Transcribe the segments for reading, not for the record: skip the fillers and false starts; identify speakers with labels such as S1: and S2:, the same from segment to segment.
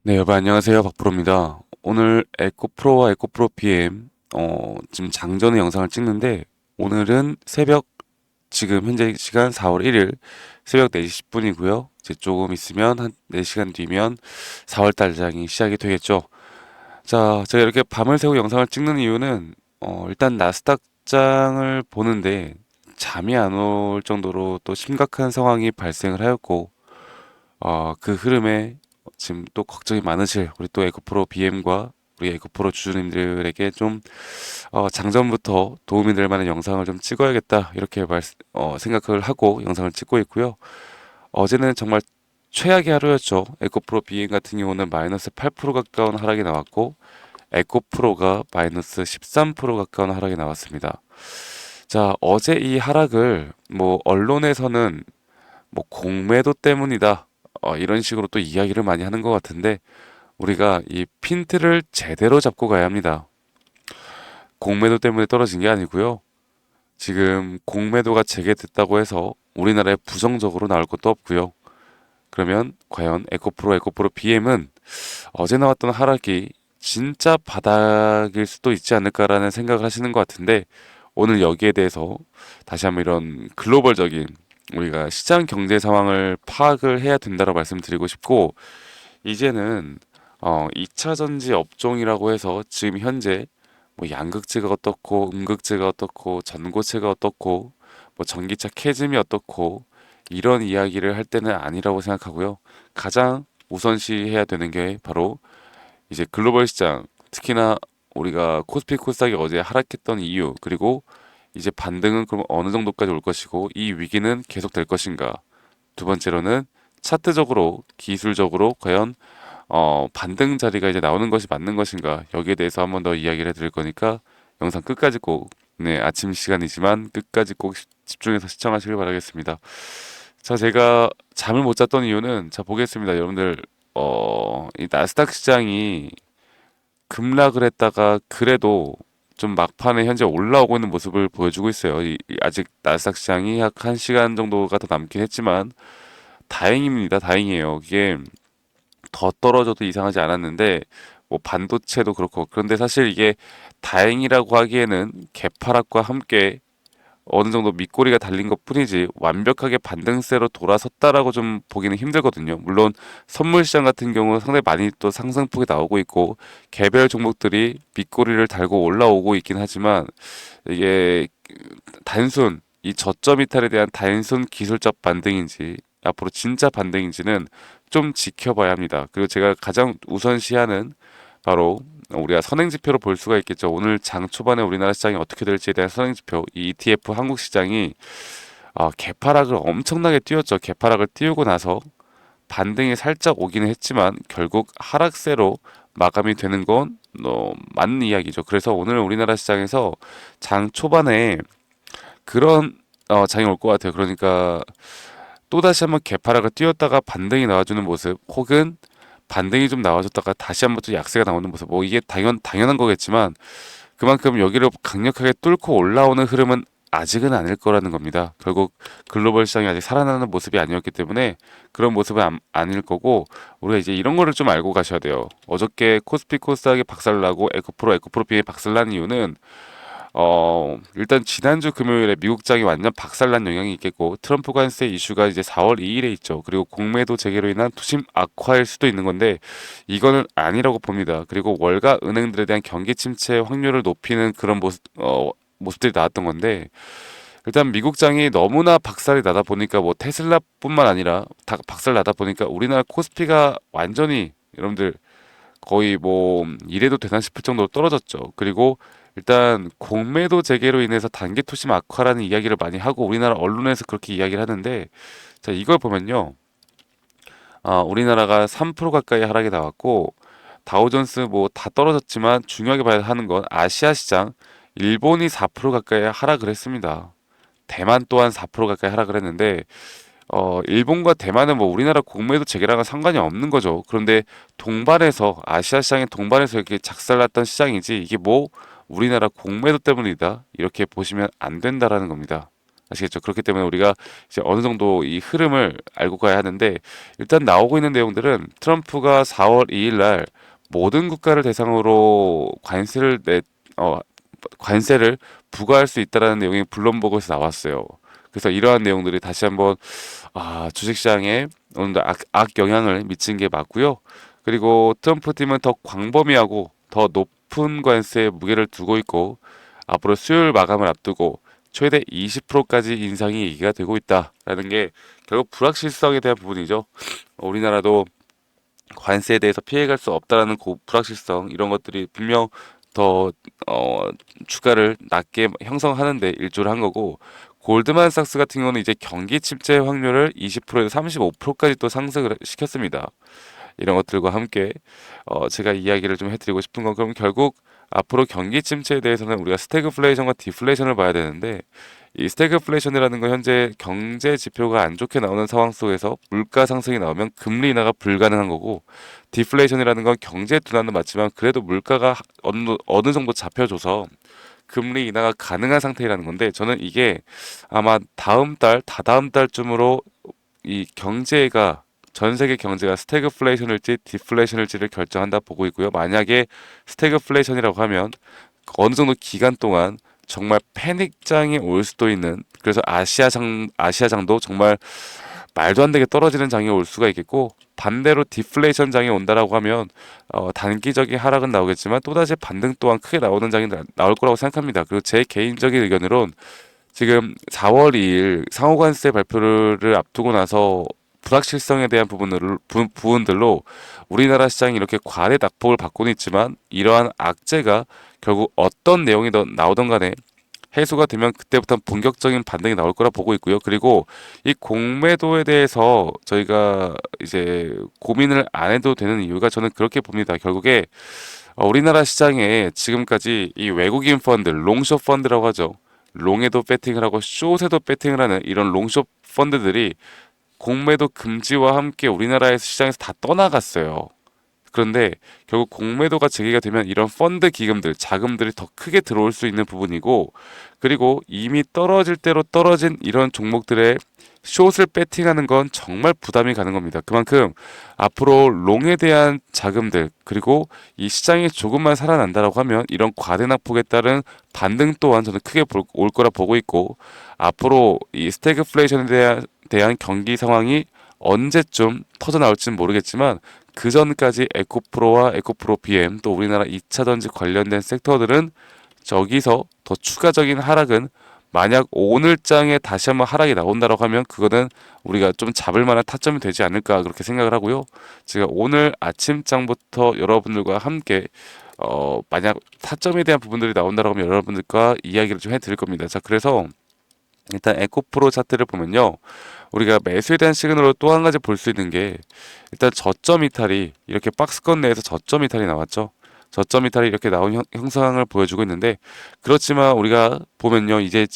S1: 네, 여러분 안녕하세요. 박프로입니다. 오늘 에코프로와 에코프로 PM 지금 장전의 영상을 찍는데 오늘은 지금 현재 시간 4월 1일 새벽 4시 10분이고요. 이제 조금 있으면 한 4시간 뒤면 4월 달장이 시작이 되겠죠. 자, 제가 이렇게 밤을 새고 영상을 찍는 이유는 일단 나스닥장을 보는데 잠이 안 올 정도로 또 심각한 상황이 발생을 하였고 그 흐름에 지금 또 걱정이 많으실 우리 또 에코프로 BM과 우리 에코프로 주주님들에게 좀 장전부터 도움이 될 만한 영상을 좀 찍어야겠다 이렇게 생각을 하고 영상을 찍고 있고요. 어제는 정말 최악의 하루였죠. 에코프로 BM 같은 경우는 마이너스 8% 가까운 하락이 나왔고 에코프로가 마이너스 13% 가까운 하락이 나왔습니다. 자, 어제 이 하락을 뭐 언론에서는 뭐 공매도 때문이다. 이런 식으로 또 이야기를 많이 하는 것 같은데 우리가 이 핀트를 제대로 잡고 가야 합니다. 공매도 때문에 떨어진 게 아니고요. 지금 공매도가 재개됐다고 해서 우리나라에 부정적으로 나올 것도 없고요. 그러면 과연 에코프로 BM은 어제 나왔던 하락이 진짜 바닥일 수도 있지 않을까라는 생각을 하시는 것 같은데 오늘 여기에 대해서 다시 한번 이런 글로벌적인 우리가 시장 경제 상황을 파악을 해야 된다고 말씀드리고 싶고 이제는 2차 전지 업종이라고 해서 지금 현재 뭐 양극재가 어떻고 음극재가 어떻고 전고체가 어떻고 뭐 전기차 캐즘이 어떻고 이런 이야기를 할 때는 아니라고 생각하고요. 가장 우선시해야 되는 게 바로 이제 글로벌 시장, 특히나 우리가 코스피 코스닥이 어제 하락했던 이유, 그리고 이제 반등은 그럼 어느 정도까지 올 것이고 이 위기는 계속될 것인가? 두 번째로는 차트적으로, 기술적으로 과연 반등 자리가 이제 나오는 것이 맞는 것인가? 여기에 대해서 한번 더 이야기를 해드릴 거니까 영상 끝까지 꼭, 네, 아침 시간이지만 끝까지 꼭 집중해서 시청하시길 바라겠습니다. 자, 제가 잠을 못 잤던 이유는 자 보겠습니다. 여러분들 이 나스닥 시장이 급락을 했다가 그래도 좀 막판에 현재 올라오고 있는 모습을 보여주고 있어요. 아직 나스닥 시장이 약 1시간 정도가 더 남긴 했지만 다행입니다. 다행이에요. 이게 더 떨어져도 이상하지 않았는데 뭐 반도체도 그렇고 그런데 사실 이게 다행이라고 하기에는 개파락과 함께 어느 정도 밑꼬리가 달린 것뿐이지 완벽하게 반등세로 돌아섰다라고 좀 보기는 힘들거든요. 물론 선물 시장 같은 경우는 상당히 많이 또 상승폭이 나오고 있고 개별 종목들이 밑꼬리를 달고 올라오고 있긴 하지만 이게 단순 이 저점 이탈에 대한 단순 기술적 반등인지 앞으로 진짜 반등인지는 좀 지켜봐야 합니다. 그리고 제가 가장 우선시하는 바로 우리가 선행지표로 볼 수가 있겠죠. 오늘 장 초반에 우리나라 시장이 어떻게 될지에 대한 선행지표, 이 ETF 한국 시장이 개파락을 엄청나게 띄웠죠. 개파락을 띄우고 나서 반등이 살짝 오기는 했지만 결국 하락세로 마감이 되는 건 맞는 이야기죠. 그래서 오늘 우리나라 시장에서 장 초반에 그런 장이 올 것 같아요. 그러니까 또다시 한번 개파락을 띄웠다가 반등이 나와주는 모습, 혹은 반등이 좀 나와줬다가 다시 한번 또 약세가 나오는 모습. 뭐 이게 당연한 거겠지만 그만큼 여기를 강력하게 뚫고 올라오는 흐름은 아직은 아닐 거라는 겁니다. 결국 글로벌 시장이 아직 살아나는 모습이 아니었기 때문에 그런 모습은 아닐 거고 우리가 이제 이런 거를 좀 알고 가셔야 돼요. 어저께 코스피 코스닥이 박살나고 에코프로 비에 박살난 이유는 일단 지난주 금요일에 미국장이 완전 박살난 영향이 있겠고 트럼프 관세 이슈가 이제 4월 2일에 있죠. 그리고 공매도 재개로 인한 투심 악화일 수도 있는 건데 이거는 아니라고 봅니다. 그리고 월가 은행들에 대한 경기 침체 확률을 높이는 그런 모습들이 나왔던 건데 일단 미국장이 너무나 박살이 나다 보니까 뭐 테슬라뿐만 아니라 다 박살 나다 보니까 우리나라 코스피가 완전히 여러분들 거의 뭐 이래도 되나 싶을 정도로 떨어졌죠. 그리고 일단 공매도 재개로 인해서 단기 투심 악화라는 이야기를 많이 하고 우리나라 언론에서 그렇게 이야기를 하는데 자 이걸 보면요. 우리나라가 3% 가까이 하락이 나왔고 다우존스 뭐 다 떨어졌지만 중요하게 봐야 하는 건 아시아 시장 일본이 4% 가까이 하락을 했습니다. 대만 또한 4% 가까이 하락을 했는데 일본과 대만은 뭐 우리나라 공매도 재개랑은 상관이 없는 거죠. 그런데 동반해서 아시아 시장의 동반해서 이렇게 작살났던 시장이지 이게 뭐 우리나라 공매도 때문이다 이렇게 보시면 안 된다라는 겁니다. 아시겠죠? 그렇기 때문에 우리가 이제 어느 정도 이 흐름을 알고 가야 하는데, 일단 나오고 있는 내용들은 트럼프가 4월 2일 날 모든 국가를 대상으로 어, 관세를 부과할 수 있다라는 내용이 블룸버그에서 나왔어요. 그래서 이러한 내용들이 다시 한번 주식시장에 어느 정도 악 영향을 미친 게 맞고요. 그리고 트럼프 팀은 더 광범위하고 더 높은 관세에 무게를 두고 있고, 앞으로 수요일 마감을 앞두고 최대 20%까지 인상이 얘기가 되고 있다라는 게 결국 불확실성에 대한 부분이죠. 우리나라도 관세에 대해서 피해갈 수 없다라는 불확실성, 이런 것들이 분명 더 주가를 낮게 형성하는데 일조를 한 거고, 골드만삭스 같은 경우는 이제 경기 침체 확률을 20%에서 35%까지 또 상승을 시켰습니다. 이런 것들과 함께 제가 이야기를 좀 해드리고 싶은 건, 그럼 결국 앞으로 경기 침체에 대해서는 우리가 스태그플레이션과 디플레이션을 봐야 되는데, 이 스태그플레이션이라는 건 현재 경제 지표가 안 좋게 나오는 상황 속에서 물가 상승이 나오면 금리 인하가 불가능한 거고, 디플레이션이라는 건 경제 둔화는 맞지만 그래도 물가가 어느 정도 잡혀줘서 금리 인하가 가능한 상태라는 건데, 저는 이게 아마 다음 달, 다다음 달쯤으로 이 경제가 전 세계 경제가 스태그플레이션일지 디플레이션일지를 결정한다 보고 있고요. 만약에 스태그플레이션이라고 하면 어느 정도 기간 동안 정말 패닉장이 올 수도 있는, 그래서 아시아장도 정말 말도 안 되게 떨어지는 장이 올 수가 있겠고, 반대로 디플레이션 장이 온다라고 하면 단기적인 하락은 나오겠지만 또다시 반등 또한 크게 나오는 장이 나올 거라고 생각합니다. 그리고 제 개인적인 의견으론 지금 4월 2일 상호관세 발표를 앞두고 나서 불확실성에 대한 부분들로 우리나라 시장이 이렇게 과대 낙폭을 받고는 있지만, 이러한 악재가 결국 어떤 내용이 나오던 간에 해소가 되면 그때부터 본격적인 반등이 나올 거라 보고 있고요. 그리고 이 공매도에 대해서 저희가 이제 고민을 안 해도 되는 이유가, 저는 그렇게 봅니다. 결국에 우리나라 시장에 지금까지 이 외국인 펀드, 롱숏 펀드라고 하죠. 롱에도 배팅을 하고 숏에도 배팅을 하는 이런 롱숏 펀드들이 공매도 금지와 함께 우리나라에서 시장에서 다 떠나갔어요. 그런데 결국 공매도가 재개가 되면 이런 펀드 기금들, 자금들이 더 크게 들어올 수 있는 부분이고, 그리고 이미 떨어질 대로 떨어진 이런 종목들의 숏을 배팅하는 건 정말 부담이 가는 겁니다. 그만큼 앞으로 롱에 대한 자금들, 그리고 이 시장이 조금만 살아난다라고 하면 이런 과대낙폭에 따른 반등 또한 저는 크게 올 거라 보고 있고, 앞으로 이 스태그플레이션에 대한 경기 상황이 언제쯤 터져 나올지는 모르겠지만, 그 전까지 에코프로와 에코프로 BM, 또 우리나라 2차 전지 관련된 섹터들은 저기서 더 추가적인 하락은, 만약 오늘장에 다시 한번 하락이 나온다고 하면 그거는 우리가 좀 잡을 만한 타점이 되지 않을까 그렇게 생각을 하고요. 제가 오늘 아침장부터 여러분들과 함께 만약 타점에 대한 부분들이 나온다고 하면 여러분들과 이야기를 좀 해드릴 겁니다. 자, 그래서 일단 에코프로 차트를 보면요, 우리가 매수에 대한 시그널로 또 한 가지 볼 수 있는 게, 일단 저점 이탈이 이렇게 박스권 내에서 저점 이탈이 나왔죠. 저점 이탈이 이렇게 나온 형상을 보여주고 있는데, 그렇지만 우리가 보면요, 이제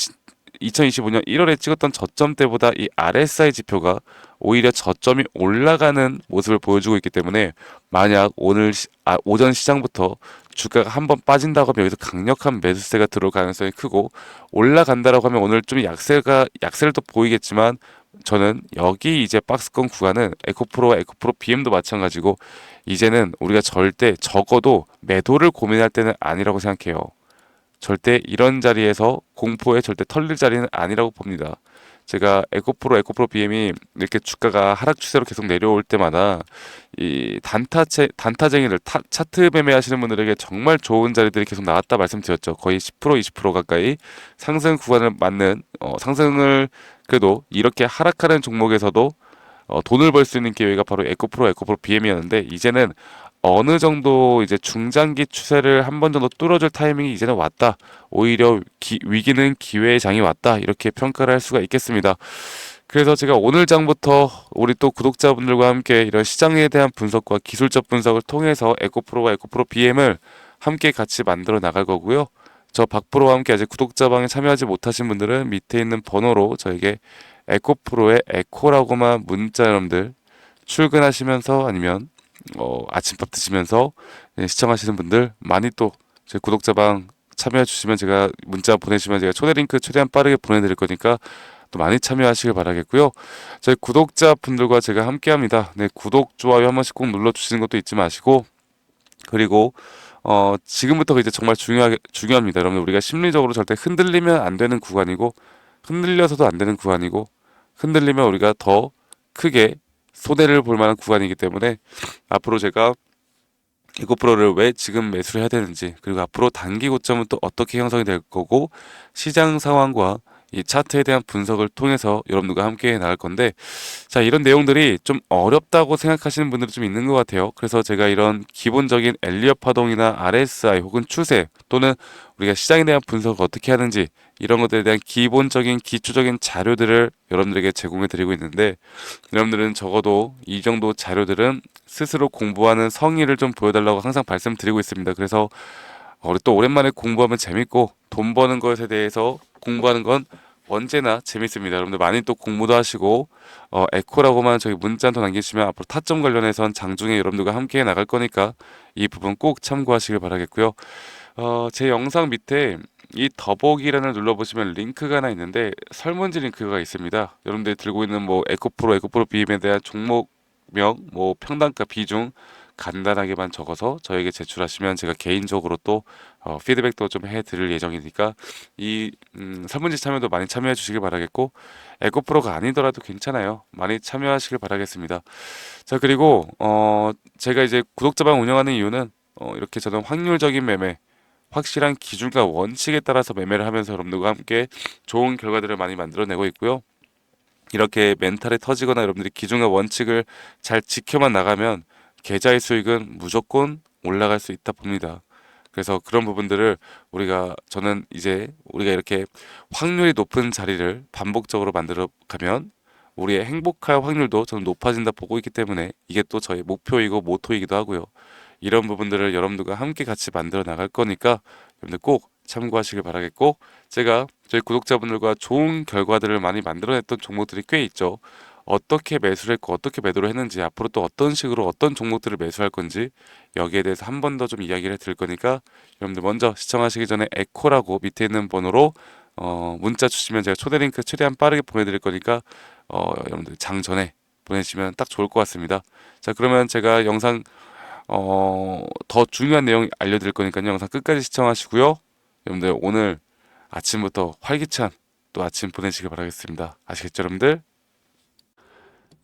S1: 2025년 1월에 찍었던 저점 때보다 이 RSI 지표가 오히려 저점이 올라가는 모습을 보여주고 있기 때문에, 만약 오전 시장부터 주가가 한번 빠진다고 하면 여기서 강력한 매수세가 들어올 가능성이 크고, 올라간다라고 하면 오늘 좀 약세를 또 보이겠지만, 저는 여기 이제 박스권 구간은 에코프로와 에코프로 BM도 마찬가지고, 이제는 우리가 절대 적어도 매도를 고민할 때는 아니라고 생각해요. 절대 이런 자리에서 공포에 절대 털릴 자리는 아니라고 봅니다. 제가 에코프로 BM이 이렇게 주가가 하락 추세로 계속 내려올 때마다 이 단타쟁이들, 차트 매매하시는 분들에게 정말 좋은 자리들이 계속 나왔다 말씀드렸죠. 거의 10% 20% 가까이 상승 구간을 맞는 상승을, 그래도 이렇게 하락하는 종목에서도 돈을 벌 수 있는 기회가 바로 에코프로 BM이었는데, 이제는 어느 정도 이제 중장기 추세를 한 번 정도 뚫어줄 타이밍이 이제는 왔다. 오히려 위기는 기회의 장이 왔다. 이렇게 평가를 할 수가 있겠습니다. 그래서 제가 오늘 장부터 우리 또 구독자분들과 함께 이런 시장에 대한 분석과 기술적 분석을 통해서 에코프로와 에코프로 BM을 함께 같이 만들어 나갈 거고요. 저 박프로와 함께 아직 구독자방에 참여하지 못하신 분들은 밑에 있는 번호로 저에게 에코프로의 에코라고만 문자 여러분들 출근하시면서, 아니면 아침밥 드시면서 시청하시는 분들 많이 또 제 구독자방 참여해 주시면 제가 문자 보내시면 제가 초대 링크 최대한 빠르게 보내드릴 거니까 또 많이 참여하시길 바라겠고요. 저희 구독자분들과 제가 함께합니다. 네, 구독, 좋아요 한 번씩 꼭 눌러주시는 것도 잊지 마시고 그리고 지금부터 이제 정말 중요합니다. 여러분 우리가 심리적으로 절대 흔들리면 안 되는 구간이고 흔들려서도 안 되는 구간이고 흔들리면 우리가 더 크게 손해를 볼 만한 구간이기 때문에 앞으로 제가 에코프로를 왜 지금 매수를 해야 되는지 그리고 앞으로 단기 고점은 또 어떻게 형성이 될 거고 시장 상황과 이 차트에 대한 분석을 통해서 여러분들과 함께 나갈 건데 자 이런 내용들이 좀 어렵다고 생각하시는 분들이 좀 있는 것 같아요. 그래서 제가 이런 기본적인 엘리엇 파동이나 RSI 혹은 추세 또는 우리가 시장에 대한 분석을 어떻게 하는지 이런 것들에 대한 기본적인 기초적인 자료들을 여러분들에게 제공해 드리고 있는데 여러분들은 적어도 이 정도 자료들은 스스로 공부하는 성의를 좀 보여달라고 항상 말씀드리고 있습니다. 그래서 우리 또 오랜만에 공부하면 재밌고 돈 버는 것에 대해서 공부하는 건 언제나 재밌습니다. 여러분들 많이 또 공부도 하시고 에코라고만 저기 문자 한 통 남기시면 앞으로 타점 관련해선 장중에 여러분들과 함께 나갈 거니까 이 부분 꼭 참고하시길 바라겠고요. 제 영상 밑에 이 더보기란을 눌러보시면 링크가 하나 있는데 설문지 링크가 있습니다. 여러분들이 들고 있는 뭐 에코프로 BM에 대한 종목명, 뭐 평단가 비중 간단하게만 적어서 저에게 제출하시면 제가 개인적으로 또 피드백도 좀 해드릴 예정이니까 이 설문지 참여도 많이 참여해 주시길 바라겠고 에코프로가 아니더라도 괜찮아요. 많이 참여하시길 바라겠습니다. 자 그리고 제가 이제 구독자방 운영하는 이유는 이렇게 저는 확률적인 매매 확실한 기준과 원칙에 따라서 매매를 하면서 여러분들과 함께 좋은 결과들을 많이 만들어내고 있고요. 이렇게 멘탈에 터지거나 여러분들이 기준과 원칙을 잘 지켜만 나가면 계좌의 수익은 무조건 올라갈 수 있다 봅니다. 그래서 그런 부분들을 저는 이제 우리가 이렇게 확률이 높은 자리를 반복적으로 만들어 가면 우리의 행복할 확률도 저는 높아진다 보고 있기 때문에 이게 또 저희 목표이고 모토이기도 하고요. 이런 부분들을 여러분들과 함께 같이 만들어 나갈 거니까 여러분들 꼭 참고하시길 바라겠고 제가 저희 구독자분들과 좋은 결과들을 많이 만들어냈던 종목들이 꽤 있죠. 어떻게 매수를 했고 어떻게 매도를 했는지 앞으로 또 어떤 식으로 어떤 종목들을 매수할 건지 여기에 대해서 한 번 더 좀 이야기를 해드릴 거니까 여러분들 먼저 시청하시기 전에 에코라고 밑에 있는 번호로 문자 주시면 제가 초대 링크 최대한 빠르게 보내드릴 거니까 여러분들 장 전에 보내시면 딱 좋을 것 같습니다. 자 그러면 제가 영상 더 중요한 내용 알려드릴 거니까요. 영상 끝까지 시청하시고요. 여러분들 오늘 아침부터 활기찬 또 아침 보내시길 바라겠습니다. 아시겠죠, 여러분들?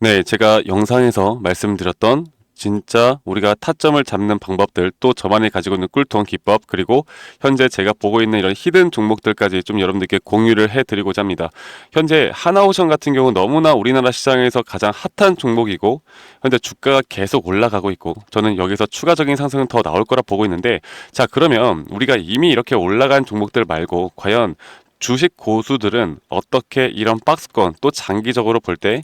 S1: 네, 제가 영상에서 말씀드렸던 진짜 우리가 타점을 잡는 방법들 또 저만이 가지고 있는 꿀통 기법 그리고 현재 제가 보고 있는 이런 히든 종목들까지 좀 여러분들께 공유를 해드리고자 합니다. 현재 하나오션 같은 경우 너무나 우리나라 시장에서 가장 핫한 종목이고 현재 주가가 계속 올라가고 있고 저는 여기서 추가적인 상승은 더 나올 거라 보고 있는데 자 그러면 우리가 이미 이렇게 올라간 종목들 말고 과연 주식 고수들은 어떻게 이런 박스권 또 장기적으로 볼 때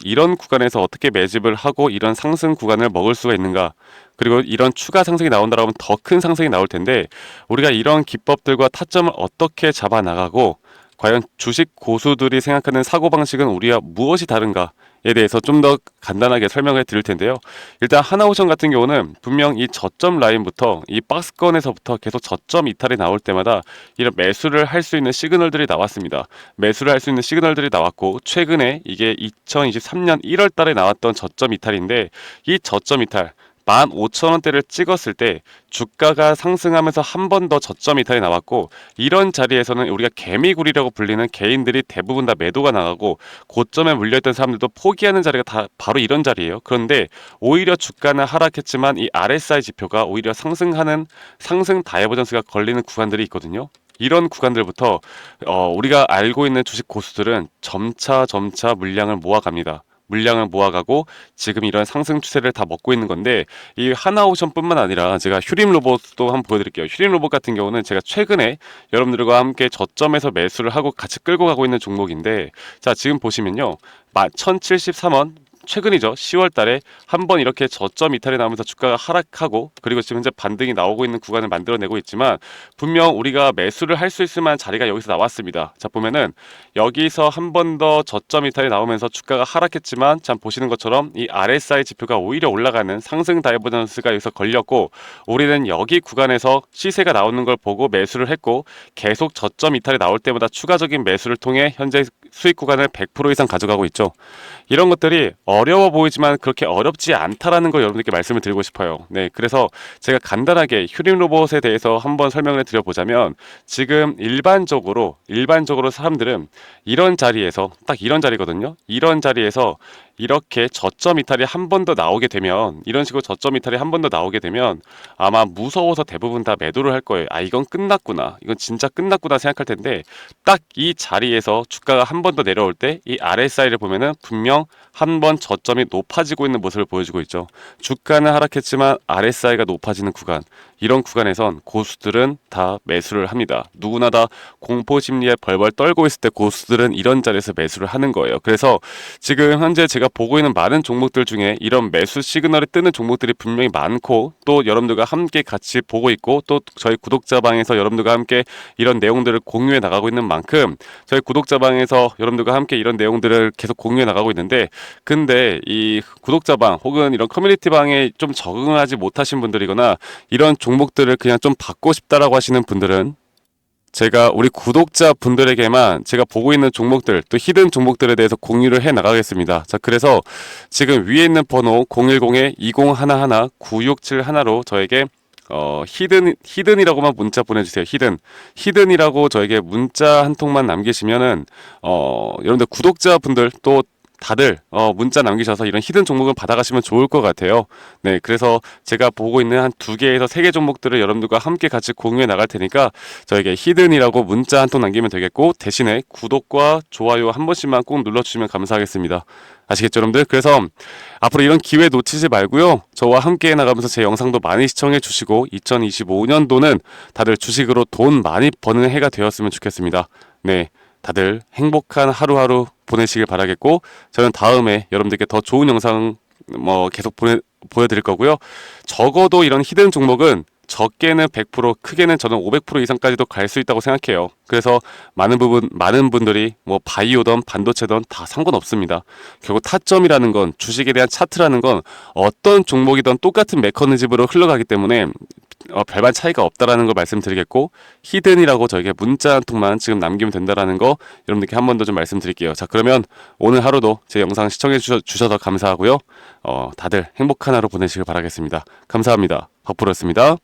S1: 이런 구간에서 어떻게 매집을 하고 이런 상승 구간을 먹을 수가 있는가 그리고 이런 추가 상승이 나온다라면 더 큰 상승이 나올 텐데 우리가 이런 기법들과 타점을 어떻게 잡아 나가고 과연 주식 고수들이 생각하는 사고방식은 우리와 무엇이 다른가에 대해서 좀 더 간단하게 설명을 드릴 텐데요. 일단 하나오션 같은 경우는 분명 이 저점 라인부터 이 박스권에서부터 계속 저점 이탈이 나올 때마다 이런 매수를 할 수 있는 시그널들이 나왔습니다. 매수를 할 수 있는 시그널들이 나왔고 최근에 이게 2023년 1월 달에 나왔던 저점 이탈인데 이 저점 이탈 15,000원대를 찍었을 때 주가가 상승하면서 한 번 더 저점 이탈이 나왔고 이런 자리에서는 우리가 개미굴이라고 불리는 개인들이 대부분 다 매도가 나가고 고점에 물려있던 사람들도 포기하는 자리가 다 바로 이런 자리예요. 그런데 오히려 주가는 하락했지만 이 RSI 지표가 오히려 상승하는 상승 다이버전스가 걸리는 구간들이 있거든요. 이런 구간들부터 우리가 알고 있는 주식 고수들은 점차 물량을 모아갑니다. 물량을 모아가고 지금 이런 상승 추세를 다 먹고 있는 건데 이 하나오션뿐만 아니라 제가 휴림 로봇도 한번 보여드릴게요. 휴림 로봇 같은 경우는 제가 최근에 여러분들과 함께 저점에서 매수를 하고 같이 끌고 가고 있는 종목인데 자 지금 보시면요 1073원 최근이죠. 10월 달에 한번 이렇게 저점 이탈이 나오면서 주가가 하락하고, 그리고 지금 현재 반등이 나오고 있는 구간을 만들어내고 있지만, 분명 우리가 매수를 할 수 있을 만한 자리가 여기서 나왔습니다. 자, 보면은 여기서 한 번 더 저점 이탈이 나오면서 주가가 하락했지만, 참 보시는 것처럼 이 RSI 지표가 오히려 올라가는 상승 다이버전스가 여기서 걸렸고, 우리는 여기 구간에서 시세가 나오는 걸 보고 매수를 했고, 계속 저점 이탈이 나올 때마다 추가적인 매수를 통해 현재 수익 구간을 100% 이상 가져가고 있죠. 이런 것들이 어려워 보이지만 그렇게 어렵지 않다라는 걸 여러분들께 말씀을 드리고 싶어요. 네, 그래서 제가 간단하게 휴림 로봇에 대해서 한번 설명을 드려보자면, 지금 일반적으로 사람들은 이런 자리에서, 딱 이런 자리거든요. 이런 자리에서 이렇게 저점 이탈이 한 번 더 나오게 되면, 이런 식으로 저점 이탈이 한 번 더 나오게 되면 아마 무서워서 대부분 다 매도를 할 거예요. 아, 이건 끝났구나, 이건 진짜 끝났구나 생각할 텐데, 딱 이 자리에서 주가가 한 번 더 내려올 때 이 RSI를 보면은 분명 한 번 저점이 높아지고 있는 모습을 보여주고 있죠. 주가는 하락했지만 RSI가 높아지는 구간, 이런 구간에선 고수들은 다 매수를 합니다. 누구나 다 공포 심리에 벌벌 떨고 있을 때 고수들은 이런 자리에서 매수를 하는 거예요. 그래서 지금 현재 제가 보고 있는 많은 종목들 중에 이런 매수 시그널이 뜨는 종목들이 분명히 많고, 또 여러분들과 함께 같이 보고 있고, 또 저희 구독자방에서 여러분들과 함께 이런 내용들을 공유해 나가고 있는 만큼, 저희 구독자방에서 여러분들과 함께 이런 내용들을 계속 공유해 나가고 있는데, 근데 이 구독자방 혹은 이런 커뮤니티방에 좀 적응하지 못하신 분들이거나 이런 종목들을 그냥 좀 받고 싶다라고 하시는 분들은, 제가 우리 구독자 분들에게만 제가 보고 있는 종목들, 또 히든 종목들에 대해서 공유를 해 나가겠습니다. 자, 그래서 지금 위에 있는 번호 010-2011-9671로 저에게 히든이라고만 문자 보내주세요. 히든이라고 저에게 문자 한 통만 남기시면은, 여러분들 구독자분들 또 다들 문자 남기셔서 이런 히든 종목을 받아가시면 좋을 것 같아요. 네, 그래서 제가 보고 있는 한 2개에서 3개 종목들을 여러분들과 함께 같이 공유해 나갈 테니까 저에게 히든이라고 문자 한 통 남기면 되겠고, 대신에 구독과 좋아요 한 번씩만 꼭 눌러주시면 감사하겠습니다. 아시겠죠, 여러분들? 그래서 앞으로 이런 기회 놓치지 말고요, 저와 함께 나가면서 제 영상도 많이 시청해 주시고, 2025년도는 다들 주식으로 돈 많이 버는 해가 되었으면 좋겠습니다. 네, 다들 행복한 하루하루 보내시길 바라겠고, 저는 다음에 여러분들께 더 좋은 영상 계속 보여드릴 거고요. 적어도 이런 히든 종목은 적게는 100%, 크게는 저는 500% 이상까지도 갈 수 있다고 생각해요. 그래서 많은 분들이 바이오든 반도체든 다 상관없습니다. 결국 타점이라는 건, 주식에 대한 차트라는 건 어떤 종목이든 똑같은 메커니즘으로 흘러가기 때문에 별반 차이가 없다라는 걸 말씀드리겠고, 히든이라고 저에게 문자 한 통만 지금 남기면 된다라는 거 여러분들께 한 번 더 좀 말씀드릴게요. 자, 그러면 오늘 하루도 제 영상 시청해 주셔서 감사하고요. 다들 행복한 하루 보내시길 바라겠습니다. 감사합니다. 박프로였습니다.